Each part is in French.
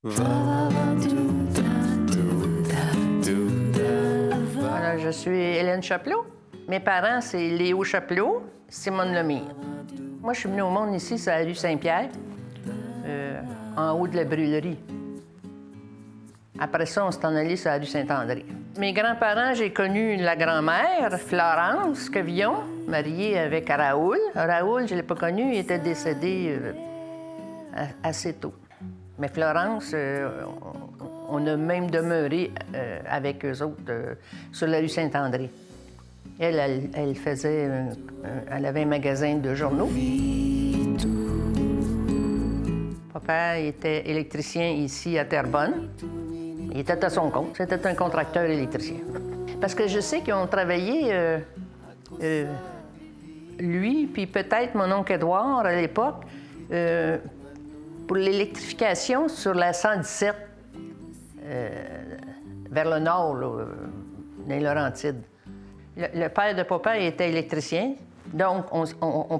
Alors, je suis Hélène Chapelot. Mes parents, c'est Léo Chapelot, Simone Lemire. Moi, je suis venue au monde ici, c'est à la rue Saint-Pierre, en haut de la brûlerie. Après ça, on s'est en allé sur la rue Saint-André. Mes grands-parents, j'ai connu la grand-mère, Florence Quevillon, mariée avec Raoul. Raoul, je ne l'ai pas connu, il était décédé assez tôt. Mais Florence, on a même demeuré avec eux autres sur la rue Saint-André. Elle avait un magasin de journaux. Papa était électricien ici à Terrebonne. Il était à son compte. C'était un contracteur électricien. Parce que je sais qu'ils ont travaillé, lui, puis peut-être mon oncle Édouard à l'époque, pour l'électrification sur la 117, vers le nord, là, dans les Laurentides. Le père de papa était électricien, donc on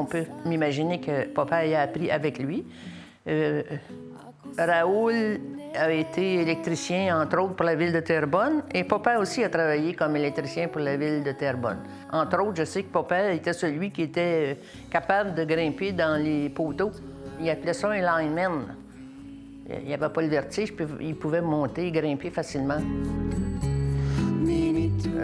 peut m'imaginer que papa a appris avec lui. Raoul a été électricien, entre autres, pour la ville de Terrebonne, et papa aussi a travaillé comme électricien pour la ville de Terrebonne. Entre autres, je sais que papa était celui qui était capable de grimper dans les poteaux. Il appelait ça un lineman. Il n'avait pas le vertige, puis il pouvait monter et grimper facilement.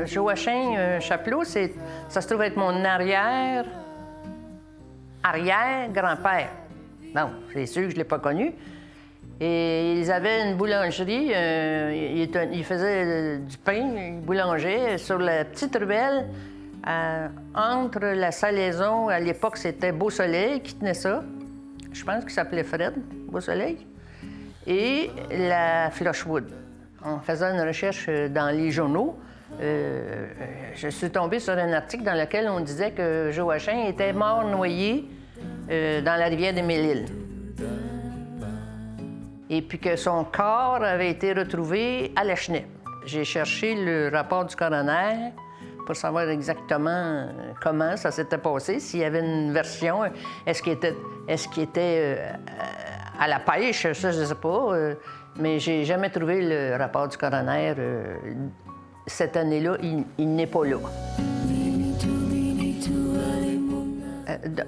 Joachim Chapelot, ça se trouve être mon arrière-grand-père. Bon, c'est sûr que je ne l'ai pas connu. Et ils avaient une boulangerie, ils faisaient du pain, ils boulangeaient sur la petite ruelle entre la Salaison, à l'époque c'était Beau-Soleil qui tenait ça. Je pense qu'il s'appelait Fred, Beau-Soleil, et la Flushwood. On faisait une recherche dans les journaux. Je suis tombée sur un article dans lequel on disait que Joachim était mort noyé dans la rivière des Mille-Îles. Et puis que son corps avait été retrouvé à Lachenay. J'ai cherché le rapport du coroner pour savoir exactement comment ça s'était passé, s'il y avait une version, est-ce qu'il était à la pêche, ça je ne sais pas, mais j'ai jamais trouvé le rapport du coroner. Cette année-là, il n'est pas là.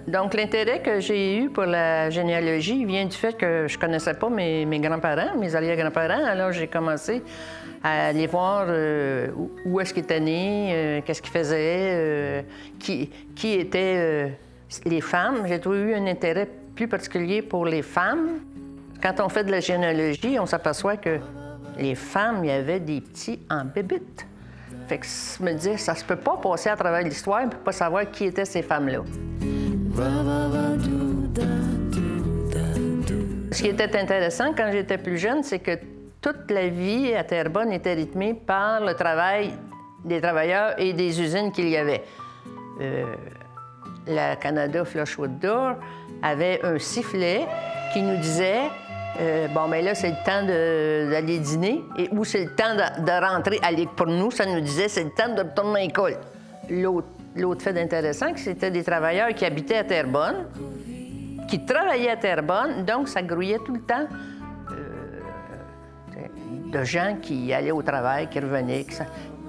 Donc, l'intérêt que j'ai eu pour la généalogie vient du fait que je ne connaissais pas mes grands-parents, mes arrière-grands-parents. Alors, j'ai commencé à aller voir où est-ce qu'ils étaient nés, qu'est-ce qu'ils faisaient, qui étaient les femmes. J'ai toujours eu un intérêt plus particulier pour les femmes. Quand on fait de la généalogie, on s'aperçoit que les femmes, il y avait des petits en bébite. Fait que je me disais, ça se peut pas passer à travers l'histoire et pas savoir qui étaient ces femmes-là. Ce qui était intéressant quand j'étais plus jeune, c'est que toute la vie à Terrebonne était rythmée par le travail des travailleurs et des usines qu'il y avait. La Canada Flushwood Door avait un sifflet qui nous disait bon, bien là, c'est le temps d'aller dîner, ou c'est le temps de rentrer à l'école. Pour nous, ça nous disait, c'est le temps de retourner à l'école. L'autre fait d'intéressant, c'était des travailleurs qui habitaient à Terrebonne, qui travaillaient à Terrebonne, donc ça grouillait tout le temps de gens qui allaient au travail, qui revenaient.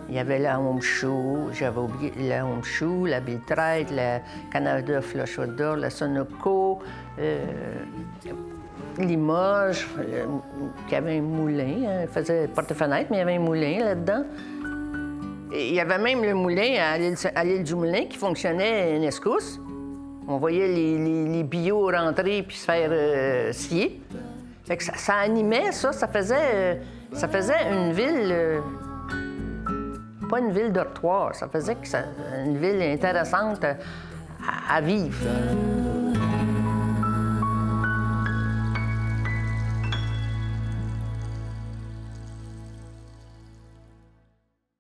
Il y avait la Home Shoe, j'avais oublié la Home Shoe, la Bill Trade, la Canada Flushwood Door, la Sonoco, Limoges, qui avait un moulin, il faisait porte-fenêtre, mais il y avait un moulin là-dedans. Et il y avait même le moulin à l'île du Moulin qui fonctionnait à Nescousse. On voyait les bio rentrer puis se faire scier. Fait que ça animait, ça faisait une ville, pas une ville dortoir, ça faisait une ville intéressante à vivre.